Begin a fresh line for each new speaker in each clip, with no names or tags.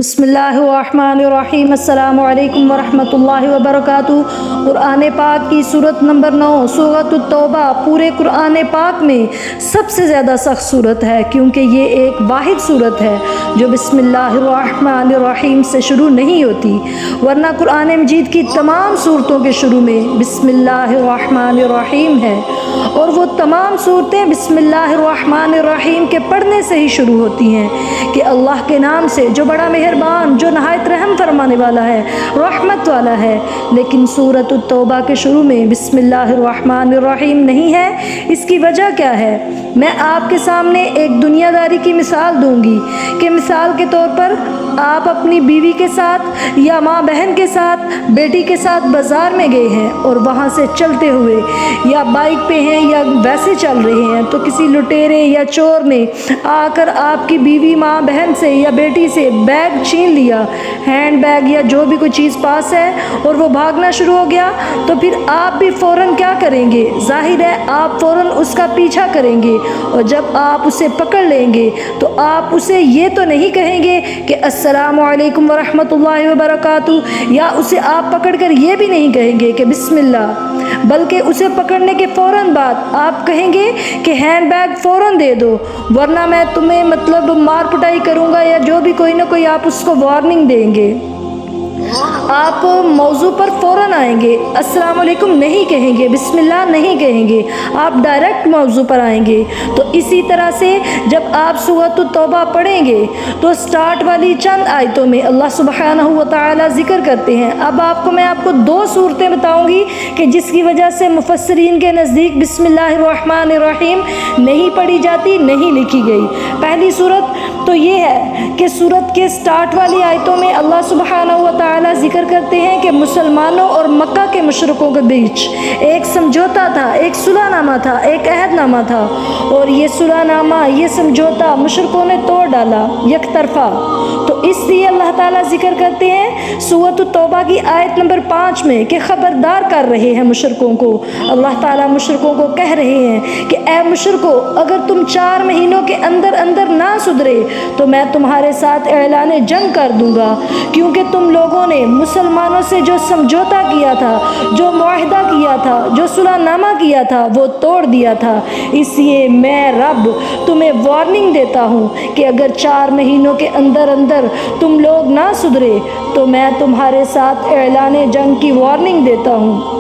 बिस्मिल्लाहिर्रहमानिर्रहीम। अस्सलामु अलैकुम वरहमतुल्लाहि वबरकातुहू। कुरान पाक की सूरत नंबर 9 सूरत तौबा पूरे कुरान पाक में सबसे ज़्यादा सख्त सूरत है, क्योंकि ये एक वाहिद सूरत है जो बिस्मिल्लाहिर्रहमानिर्रहीम से शुरू नहीं होती, वरना कुरान मजीद की तमाम सूरतों के शुरू में बिस्मिल्लाहिर्रहमानिर्रहीम है, और वो तमाम सूरतें बिस्मिल्लाहिर्रहमानिर्रहीम के पढ़ने से ही शुरू होती हैं कि अल्लाह के नाम से जो बड़ा मेहरबान, जो नहायत रहम फरमाने वाला है, रहमत वाला है। लेकिन सूरत तौबा के शुरू में बिस्मिल्लाहिर्रहमानिर्रहीम नहीं है। इसकी वजह क्या है? मैं आपके सामने एक दुनियादारी की मिसाल दूंगी कि मिसाल के तौर पर आप अपनी बीवी के साथ या माँ बहन के साथ, बेटी के साथ बाज़ार में गए हैं और वहाँ से चलते हुए या बाइक पे हैं या वैसे चल रहे हैं, तो किसी लुटेरे या चोर ने आकर आपकी बीवी, माँ बहन से या बेटी से बैग छीन लिया, हैंड बैग या जो भी कोई चीज़ पास है, और वो भागना शुरू हो गया, तो फिर आप भी फ़ौरन क्या करेंगे? ज़ाहिर है आप फ़ौरन उसका पीछा करेंगे, और जब आप उसे पकड़ लेंगे तो आप उसे ये तो नहीं कहेंगे कि अस्सलामु अलैकुम वरहमतुल्लाहि वबरकातुहू, या उसे आप पकड़कर ये भी नहीं कहेंगे कि बिस्मिल्लाह, बल्कि उसे पकड़ने के फ़ौरन बाद आप कहेंगे कि हैंड बैग फ़ौरन दे दो, वरना मैं तुम्हें मतलब मार पिटाई करूँगा, या जो भी कोई ना कोई आप उसको वार्निंग देंगे। आप मौजू पर फ़ौरन आएंगे, अस्सलाम वालेकुम नहीं कहेंगे, बिस्मिल्लाह नहीं कहेंगे, आप डायरेक्ट मौजू पर आएंगे। तो इसी तरह से जब आप सूरत तौबा पढ़ेंगे तो स्टार्ट वाली चंद आयतों में अल्लाह सुब्हानहू व तआला ज़िक्र करते हैं। अब मैं आपको दो सूरतें बताऊंगी कि जिसकी वजह से मुफस्सिरीन के नज़दीक बिस्मिल्लाहिर्रहमानिर्रहीम नहीं पढ़ी जाती, नहीं लिखी गई। पहली सूरत तो ये है कि सूरत के स्टार्ट वाली आयतों में अल्लाह सुब्हानहू व तआला ज़िक्र करते हैं कि मुसलमानों और मक्का के मुशरिकों के बीच एक समझौता था, एक सुलहनामा था, एक अहदनामा था, और ये सुलहनामा, ये समझौता मुशरिकों ने तोड़ डाला एक तरफा। तो इसलिए अल्लाह ताला ज़िक्र करते हैं सूरत तौबा की आयत नंबर 5 में कि ख़बरदार कर रहे हैं मुशरिकों को। अल्लाह ताला मुशरिकों को कह रहे हैं कि ए मुशरिकों, अगर तुम 4 महीनों के अंदर अंदर ना सुधरे तो मैं तुम्हारे साथ ऐलान जंग कर दूंगा, क्योंकि तुम लोगों ने मुसलमानों से जो समझौता किया था, जो मुआहदा किया था, जो सुलहनामा किया था, वो तोड़ दिया था। इसलिए मैं रब तुम्हें वार्निंग देता हूँ कि अगर 4 महीनों के अंदर अंदर तुम लोग ना सुधरे तो मैं तुम्हारे साथ ऐलान जंग की वार्निंग देता हूँ।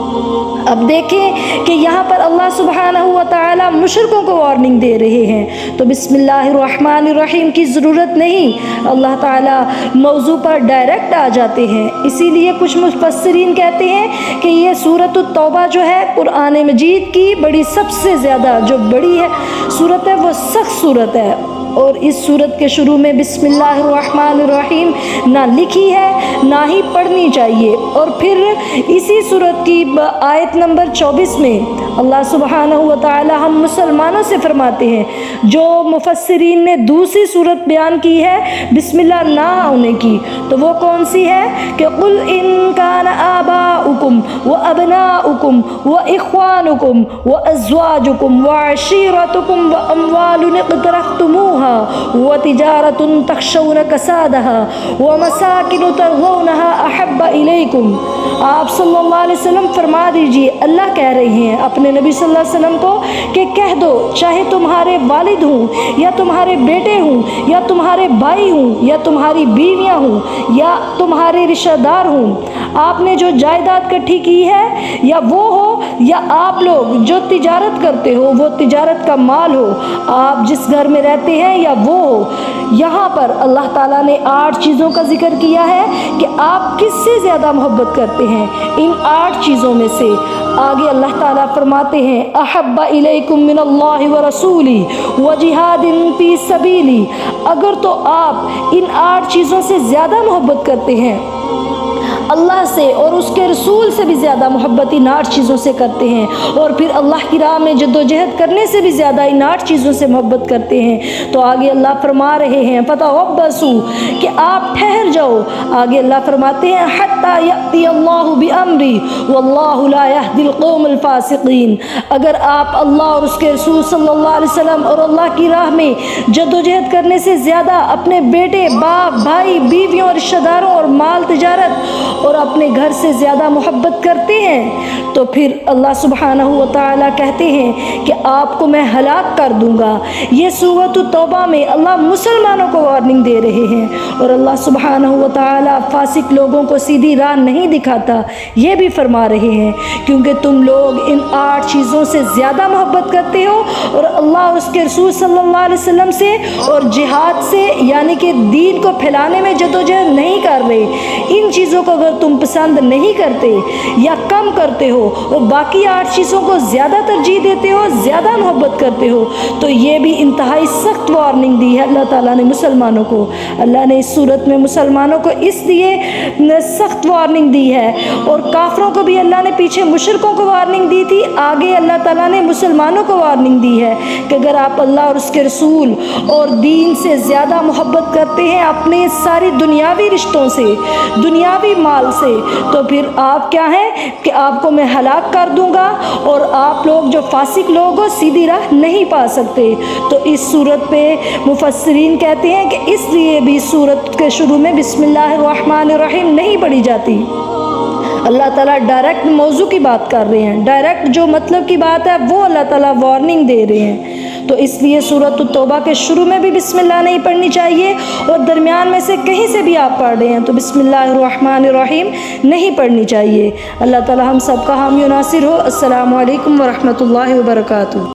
अब देखें कि यहाँ पर अल्लाह सुब्हानहू व तआला मुशरिकों को वार्निंग दे रहे हैं, तो बिस्मिल्लाहिर्रहमानिर्रहीम की ज़रूरत नहीं, अल्लाह ताला मौजू पर डायरेक्ट आ जाते हैं। इसीलिए कुछ मुफस्सिरीन कहते हैं कि ये सूरत तौबा जो है कुरान मजीद की बड़ी सबसे ज़्यादा जो बड़ी है सूरत है, वो सख्त सूरत है, और इस सूरत के शुरू में बिस्मिल्लाहिर्रहमानिर्रहीम ना लिखी है ना ही पढ़नी चाहिए। और फिर इसी सूरत की आयत नंबर 24 में अल्लाह सुब्हानहू व तआला हम मुसलमानों से फरमाते हैं, जो मुफस्सिरीन ने दूसरी सूरत बयान की है बिस्मिल्लाह ना होने की, तो वो कौन सी है कि कुल इन कान आबाउकुम व अबनाउकुम व इख्वानुकुम व अज़वाजुकुम व अशीरतुकुम व अम्वालुन इक़्तरफ़्तुमूहा व तिजारतुन तख़शौन कसादहा व मसाकिन तरज़ौनहा अहब्ब इलैकुम। आप सल्लल्लाहु अलैहि वसल्लम फरमा दीजिए, अल्लाह कह रहे हैं अपने नबी सल्लल्लाहु अलैहि वसल्लम को कि कह दो, चाहे तुम्हारे वालिद हों या तुम्हारे बेटे हों या तुम्हारे भाई हों या तुम्हारी बीवियां हों या तुम्हारे रिश्तेदार हों, आपने जो जायदाद इकट्ठी की है या वो हो, या आप लोग जो तिजारत करते हो वो तिजारत का माल हो, आप जिस घर में रहते हैं या वो हो। यहाँ पर अल्लाह ताला ने 8 चीज़ों का जिक्र किया है कि आप किससे ज़्यादा मोहब्बत करते हैं। इन 8 चीज़ों में से आगे अल्लाह ताला फरमाते हैं अहब्बा इलैकुम मिनल्लाहि व रसूली व जिहादिन फी सबीली। अगर तो आप इन 8 चीज़ों से ज़्यादा मोहब्बत करते हैं, اللہ سے اور اس کے رسول سے بھی زیادہ محبت ان 8 چیزوں سے کرتے ہیں، اور پھر اللہ کی راہ میں جد و جہد کرنے سے بھی زیادہ ان 8 چیزوں سے محبت کرتے ہیں، تو آگے اللہ فرما رہے ہیں فتربصوا کہ آپ ٹھہر جاؤ۔ آگے اللہ فرماتے ہیں حتی یأتی اللہ بامری واللہ لا یہدی القوم الفاسقین۔ اگر آپ اللہ اور اس کے رسول صلی اللہ علیہ وسلم اور اللہ کی راہ میں جد و جہد کرنے سے زیادہ اپنے بیٹے، باپ، بھائی، بیویوں، رشتہ داروں اور مال تجارت اور اپنے گھر سے زیادہ محبت کرتے ہیں، تو پھر اللہ سبحانہ و تعالیٰ کہتے ہیں کہ آپ کو میں ہلاک کر دوں گا۔ یہ سورۃ التوبہ میں اللہ مسلمانوں کو وارننگ دے رہے ہیں، اور اللہ سبحانہ و تعالیٰ فاسق لوگوں کو سیدھی راہ نہیں دکھاتا، یہ بھی فرما رہے ہیں کیونکہ تم لوگ ان 8 چیزوں سے زیادہ محبت کرتے ہو، اور اللہ اور اس کے رسول صلی اللہ علیہ وسلم سے اور جہاد سے یعنی کہ دین کو پھیلانے میں جدوجہد نہیں کر رہے۔ ان چیزوں کو اگر تم پسند نہیں کرتے یا کم کرتے ہو اور باقی 8 چیزوں کو زیادہ ترجیح دیتے ہو، زیادہ محبت کرتے ہو، تو یہ بھی انتہائی سخت وارننگ دی ہے اللہ تعالیٰ نے مسلمانوں کو۔ اللہ نے اس صورت میں مسلمانوں کو اس لیے سخت وارننگ دی ہے، اور کافروں کو بھی اللہ نے پیچھے مشرکوں کو وارننگ دی تھی، آگے اللہ تعالیٰ نے مسلمانوں کو وارننگ دی ہے کہ اگر آپ اللہ اور اس کے رسول اور دین سے زیادہ محبت کرتے ہیں اپنے ساری دنیاوی رشتوں سے، دنیاوی مال سے، تو پھر آپ کیا ہیں کہ آپ کو میں ہلاک کر دوں گا، اور آپ لوگ جو فاسق لوگ ہو سیدھی راہ نہیں پا سکتے۔ تو اس صورت پہ مفسرین کہتے ہیں کہ اس لیے بھی صورت کے شروع میں بسم اللہ الرحمن الرحیم نہیں پڑھی جاتی۔ اللہ تعالیٰ ڈائریکٹ موضوع کی بات کر رہے ہیں، ڈائریکٹ جو مطلب کی بات ہے وہ اللہ تعالیٰ وارننگ دے رہے ہیں، تو اس لیے سورۃ التوبہ کے شروع میں بھی بسم اللہ نہیں پڑھنی چاہیے، اور درمیان میں سے کہیں سے بھی آپ پڑھ رہے ہیں تو بسم اللہ الرحمن الرحیم نہیں پڑھنی چاہیے۔ اللہ تعالیٰ ہم سب کا حامی و ناصر ہو۔ السلام علیکم ورحمۃ اللہ وبرکاتہ۔